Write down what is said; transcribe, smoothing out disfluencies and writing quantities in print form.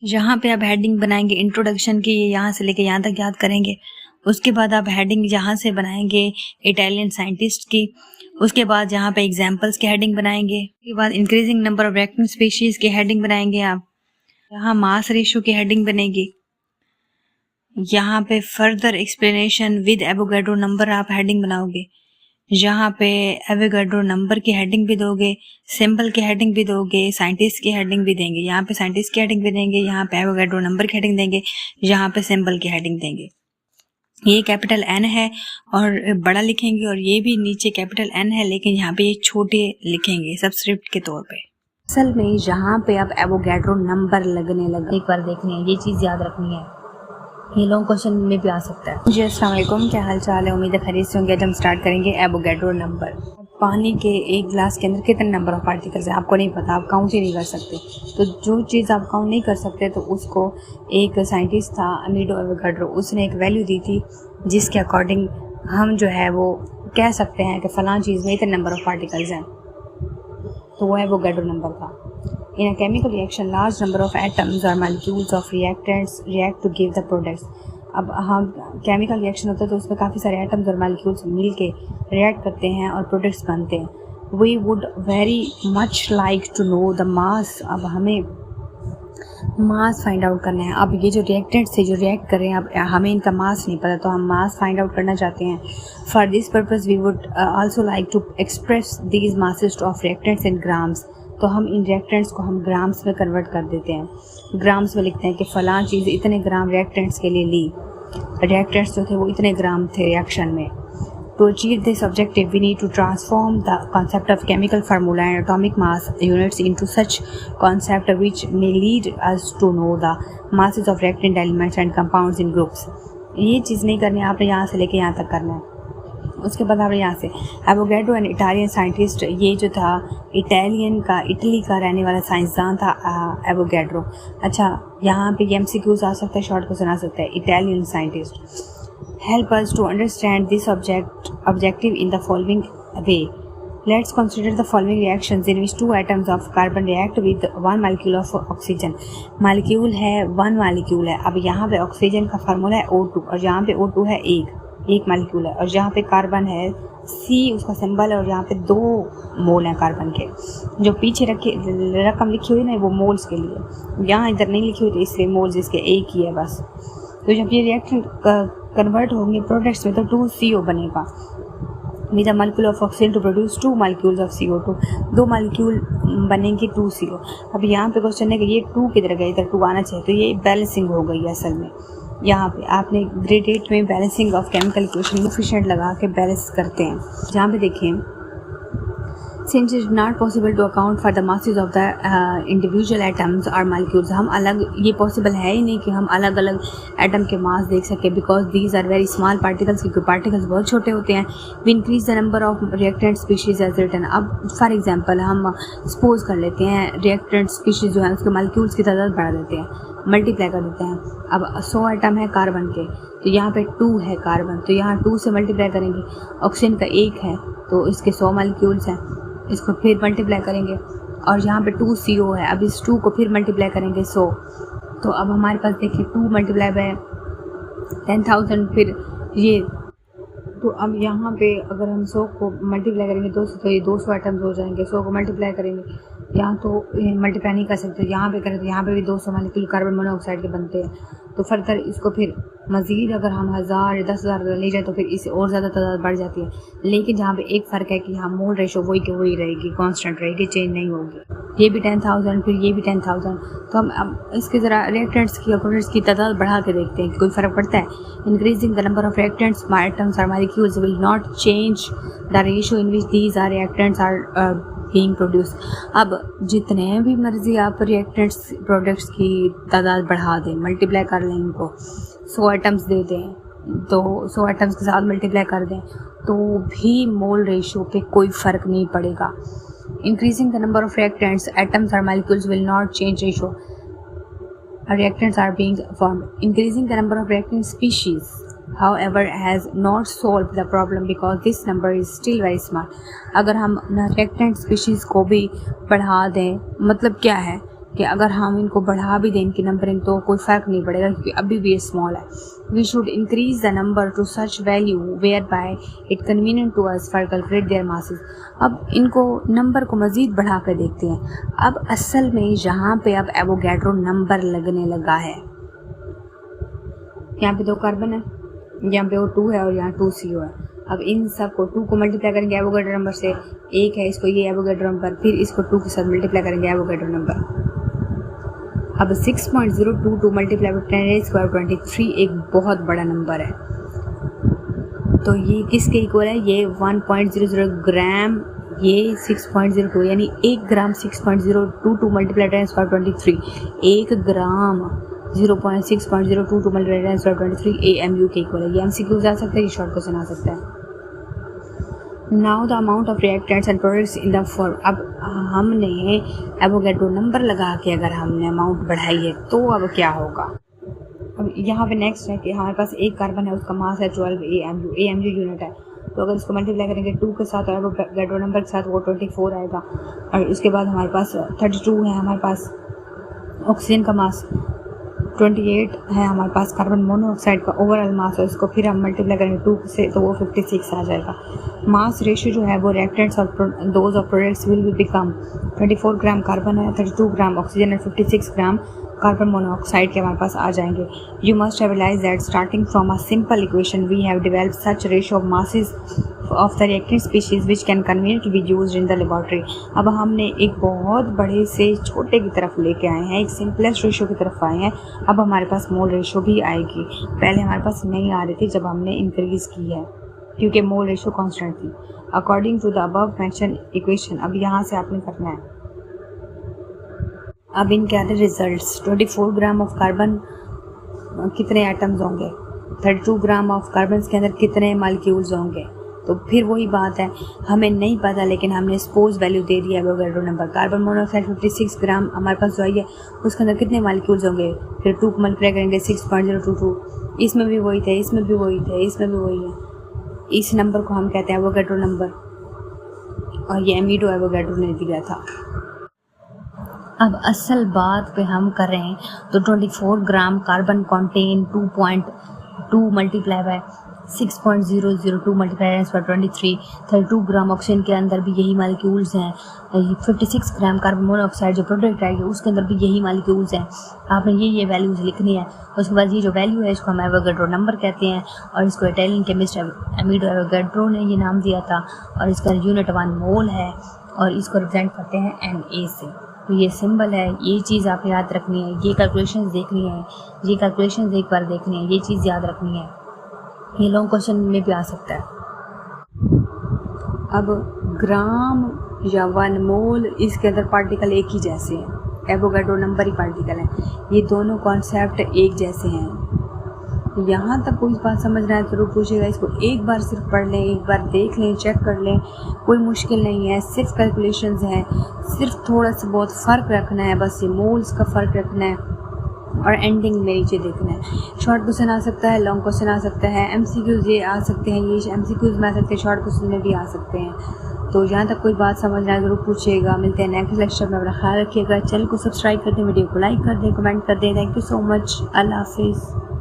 जहाँ पे आप हेडिंग बनाएंगे इंट्रोडक्शन की, यहाँ से लेके यहाँ तक याद करेंगे। उसके बाद आप हेडिंग यहाँ से बनाएंगे इटालियन साइंटिस्ट की। उसके बाद यहाँ पे एग्जाम्पल्स की हेडिंग बनाएंगे। उसके बाद increasing number of reactant species की हेडिंग बनाएंगे आप। यहाँ मास रेशियो की हेडिंग बनेगी। यहाँ पे further explanation with Avogadro number आप हेडिंग बनाओगे। यहाँ पे एवोगैड्रो नंबर की हेडिंग भी दोगे, सिंबल की हेडिंग भी दोगे, साइंटिस्ट की हेडिंग भी देंगे। यहाँ पे साइंटिस्ट की हेडिंग भी देंगे, यहाँ पे एवोगैड्रो नंबर की हेडिंग देंगे, यहाँ पे सिंबल की हेडिंग देंगे। ये कैपिटल एन है और बड़ा लिखेंगे, और ये भी नीचे कैपिटल एन है, लेकिन यहाँ पे ये छोटे लिखेंगे सबस्क्रिप्ट के तौर पे। असल में यहाँ पे अब एवोगैड्रो नंबर लगने लगा। एक बार देखनी है, ये चीज़ याद रखनी है, ये लॉन्ग क्वेश्चन में भी आ सकता है। जी अस्सलाम वालेकुम, क्या हाल चाल है? उम्मीद है खैरियत से होंगे। आज हम स्टार्ट करेंगे एवोगैड्रो नंबर। पानी के एक गिलास के अंदर कितने नंबर ऑफ पार्टिकल्स हैं आपको नहीं पता, आप काउंट ही नहीं कर सकते। तो जो चीज़ आप काउंट नहीं कर सकते, तो उसको एक साइंटिस्ट था अमीडो एवोगैड्रो, उसने एक वैल्यू दी थी जिसके अकॉर्डिंग हम जो है वो कह सकते हैं कि फ़लाँ चीज़ में इतने नंबर ऑफ पार्टिकल्स हैं, तो वो एवोगैड्रो नंबर था। In a chemical reaction, large number of atoms or molecules of reactants react to give the products. अब हम केमिकल रिएक्शन होता है तो उसमें काफ़ी सारे एटम्स और मॉलिक्यूल्स मिल के रिएक्ट करते हैं और प्रोडक्ट्स बनते हैं। We would very much like to know the mass. अब हमें मास फाइंड आउट करना है। अब ये जो रिएक्टेंट से जो रिएक्ट कर रहे हैं, अब हमें इनका मास नहीं पता, तो हम मास फाइंड आउट करना चाहते हैं। For this purpose we would also like to express these masses of reactants in grams. तो हम इन रिएक्टेंट्स को हम ग्राम्स में कन्वर्ट कर देते हैं। ग्राम्स में लिखते हैं कि फ़लाँ चीज़ इतने ग्राम रिएक्टेंट्स के लिए ली। रिएक्टेंट्स जो थे वो इतने ग्राम थे रिएक्शन में। To achieve this objective we need to transform the concept of chemical formula and atomic mass units into such concept which may lead us to know the masses of reactant elements and compounds in groups. ये चीज़ नहीं करनी, आपने यहाँ से लेके यहाँ तक करना है। उसके बाद आपने यहाँ से एवोगैड्रो एंड इटालियन साइंटिस्ट, ये जो था इटली का रहने वाला साइंसदान था एवोगैड्रो। अच्छा, यहाँ पे MCQs आ सकता है, शॉर्ट क्वेश्चन आ सकता है। Italian scientist help us to understand this objective in the following way. Let's consider the following reactions in which 2 atoms of carbon react with 1 molecule of oxygen. Molecule है 1 molecule है। अब यहाँ पे oxygen का formula है O2 और यहाँ पे O2 है एक मॉलिक्यूल है, और जहाँ पे कार्बन है C उसका सिंबल है, और यहाँ पे 2 मोल हैं कार्बन के। जो पीछे रकम लिखी हुई ना वो मोल्स के लिए, यहाँ इधर नहीं लिखी हुई, तो इसलिए मोल्स इसके एक ही है बस। तो जब ये रिएक्शन कन्वर्ट होंगे प्रोडक्ट्स में, तो 2CO बनेगा with a molecule of oxygen to produce 2 molecules of CO2। 2 molecule बनेंगे 2CO। अब यहाँ पे क्वेश्चन है कि ये 2 किधर गए, इधर 2 आना चाहिए, तो ये बैलेंसिंग हो गई है असल में। यहाँ पे आपने ग्रेड 8 में balancing of chemical equation coefficient लगा के बैलेंस करते हैं। जहाँ पे देखें, since it not possible to account for the masses of the individual atoms और मॉलिक्यूल्स, हम अलग, ये पॉसिबल है ही नहीं कि हम अलग अलग एटम के मास देख सकें, because these are very small particles, क्योंकि पार्टिकल्स बहुत छोटे होते हैं। We increase the number of reactant species as written. अब फॉर एग्जांपल हम सपोज कर लेते हैं रिएक्टेंट स्पीशीज जो है उसके मॉलिक्यूल्स की तादाद बढ़ा देते हैं, मल्टीप्लाई कर देते हैं। अब 100 एटम है कार्बन के, तो यहाँ पे 2 है कार्बन, तो यहाँ 2 से मल्टीप्लाई करेंगे। ऑक्सीजन का 1 है, तो इसके 100 मॉलिक्यूल्स हैं, इसको फिर मल्टीप्लाई करेंगे। और यहाँ पे 2CO है, अब इस 2 को फिर मल्टीप्लाई करेंगे 100, तो अब हमारे पास देखिए 2 मल्टीप्लाई बाय 10,000, फिर ये, तो अब यहाँ पे अगर हम 100 को मल्टीप्लाई करेंगे 200, तो ये 200 आइटम्स हो जाएंगे। 100 को मल्टीप्लाई करेंगे, यहाँ तो मल्टीप्लाई नहीं कर सकते, यहाँ पे करें तो यहाँ पे भी 200 मॉलिक्यूल कार्बन मोनोऑक्साइड के बनते हैं। तो फर्दर इसको फिर मज़ीद अगर हम 1000 या 10,000 ले जाए तो फिर इससे और ज़्यादा तादाद बढ़ जाती है। लेकिन जहाँ पे एक फ़र्क है कि यहाँ मोल रेशो वही की वही रहेगी, कांस्टेंट रहेगी, चेंज नहीं होगी। ये भी 10,000, फिर ये भी 10,000। तो हम अब इसके ज़रा रिएक्टेंट्स की और प्रोडक्ट्स की तादाद बढ़ा के देखते हैं कि कोई फ़र्क पड़ता है। Increasing the number of reactants atoms और molecules will not change the ratio in which these are reactants are being produce. अब जितने भी मर्जी आप रिएक्टेंट्स प्रोडक्ट्स की तादाद बढ़ा दें, मल्टीप्लाई कर लें, इनको 100 आइटम्स दे दें, तो 100 आइटम्स के साथ मल्टीप्लाई कर दें, तो भी मोल रेशियो पे कोई फ़र्क नहीं पड़ेगा। Increasing the number of reactants atoms और molecules will not change ratio, reactants are being formed. Increasing the number of reactant species, however, has not solved the problem because this number is still very small. अगर हम reactant species को भी बढ़ा दें, मतलब क्या है कि अगर हम इनको बढ़ा भी दें इनकी नंबरिंग तो कोई फ़र्क नहीं पड़ेगा, क्योंकि अभी भी ये स्मॉल है। We should increase the number to such value whereby it convenient to us for calculate their masses. अब इनको नंबर को मज़ीद बढ़ा कर देखते हैं। अब असल में यहाँ पे अब एवोगैड्रो नंबर लगने लगा है। यहाँ पे 2 कार्बन है, यहाँ पे O2 है और यहाँ 2CO है। अब इन सब को 2 को मल्टीप्लाई करेंगे एवोगैड्रो नंबर से, 1 है इसको ये एवोगैड्रो नंबर, फिर इसको 2 के साथ मल्टीप्लाई करेंगे एवोगैड्रो नंबर। अब 6.022 मल्टीप्लाई बाय 10⁻23 एक बहुत बड़ा नंबर है। तो ये किसके इक्वल है? ये 1.00 ग्राम, ये 6.02, यानी 1 ग्राम 6.022 मल्टीप्लाई 10⁻23, 1 ग्राम 0.6.022 मल्टीप्लाई 10⁻23 AMU के इक्वल है। ये MCQ जा सकता है, ये शॉर्ट क्वेश्चन आ सकता है। Now the amount of reactants and products in the form. अब हमने एवोगैड्रो नंबर लगा के अगर हमने अमाउंट बढ़ाई है तो अब क्या होगा? अब यहाँ पे नेक्स्ट है कि हमारे पास 1 कार्बन है, उसका मास है 12 AMU यूनिट है। तो अगर इसको मल्टीप्लाई करेंगे 2 के साथ और एवोगैड्रो नंबर के साथ वो 24 आएगा। और उसके बाद हमारे पास 32 है, हमारे पास ऑक्सीजन का मास 28 है, हमारे पास कार्बन मोनोऑक्साइड का ओवरऑल मास है। इसको फिर हम मल्टीप्लाई करेंगे 2 से तो वो 56 आ जाएगा। मास रेशियो जो है वो रिएक्टेंट्स और those of products will become 24 gram carbon है, 32 ग्राम ऑक्सीजन है, 56 ग्राम कार्बन मोनोऑक्साइड के हमारे पास आ जाएंगे। You must have realise that starting from a simple equation we have developed such ratio of masses of the reactant species which can conveniently be used in the laboratory. अब हमने एक बहुत बड़े से छोटे की तरफ लेके आए हैं, एक सिंपलेस्ट रेशियो की तरफ आए हैं। अब हमारे पास मोल रेशियो भी आएगी, पहले हमारे पास नहीं आ रही थी जब हमने इंक्रीज़ की है, क्योंकि मोल रेशियो कांस्टेंट थी। According to the above mention equation, अब यहाँ से आपने करना है। अब इनके आते रिजल्ट्स। 24 ग्राम ऑफ कार्बन कितने एटम्स होंगे, 32 ग्राम ऑफ कार्बन के अंदर कितने मालिक्यूल्स होंगे। तो फिर वही बात है, हमें नहीं पता लेकिन हमने सपोज वैल्यू दे दिया एवोगैड्रो नंबर। कार्बन मोनोऑक्साइड 56 ग्राम हमारे पास जो आई है उसके अंदर कितने मालिक्यूल्स होंगे, फिर 2 को मल्टीप्लाई करेंगे 6.022, इसमें भी वही थे, इसमें भी वही थे, इसमें भी वही है। इस नंबर को हम कहते हैं एवोगैड्रो नंबर, और ये एमिडो एवोगैड्रो ने दिया था। अब असल बात पे हम करें तो 24 gram carbon contain 2.2 multiply by 6.002 multiply 10⁻23, 32 gram oxygen के अंदर भी यही मालिक्यूल्स हैं। 56 ग्राम कार्बन मोनोऑक्साइड जो प्रोडक्ट आएगी उसके अंदर भी यही मालिक्यूल्स हैं। आपने ये वैल्यूज़ लिखनी है। उसके बाद ये जो वैल्यू है इसको हम एवोगैड्रो नंबर कहते हैं, और इसको इटालियन केमिस्ट एमिडो एवोगैड्रो ने ये नाम दिया था, और इसका यूनिट 1 मोल है, और इसको रिप्रेजेंट करते हैं Na से। तो ये सिंबल है, ये चीज़ आप याद रखनी है, ये कैलकुलेशंस देखनी है, ये कैलकुलेशंस एक बार देखनी है, ये चीज़ याद रखनी है। ये लॉन्ग क्वेश्चन में भी आ सकता है। अब ग्राम या 1 मोल, इसके अंदर पार्टिकल एक ही जैसे हैं, एवोगैड्रो नंबर ही पार्टिकल हैं, ये दोनों कॉन्सेप्ट एक जैसे हैं। यहाँ तक कोई बात समझना है जरूर पूछेगा, इसको एक बार सिर्फ पढ़ लें, एक बार देख लें, चेक कर लें, कोई मुश्किल नहीं है, सिर्फ कैलकुलेशंस हैं, सिर्फ थोड़ा सा बहुत फ़र्क रखना है, बस ये मोल्स का फ़र्क रखना है, और एंडिंग में नीचे देखना है। शॉर्ट क्वेश्चन आ सकता है, लॉन्ग क्वेश्चन आ सकता है, MCQs ये आ सकते हैं, ये MCQs में आ सकते हैं, शॉर्ट क्वेश्चन में भी आ सकते हैं। तो यहाँ तक कोई बात समझना है ज़रूर पूछिएगा। मिलते हैं नेक्स्ट लेक्चर में, अपना ख्याल रखिएगा। चैनल को सब्सक्राइब कर दें, वीडियो को लाइक कर दें, कमेंट कर दें। Thank you so much. अल्लाह हाफिज़।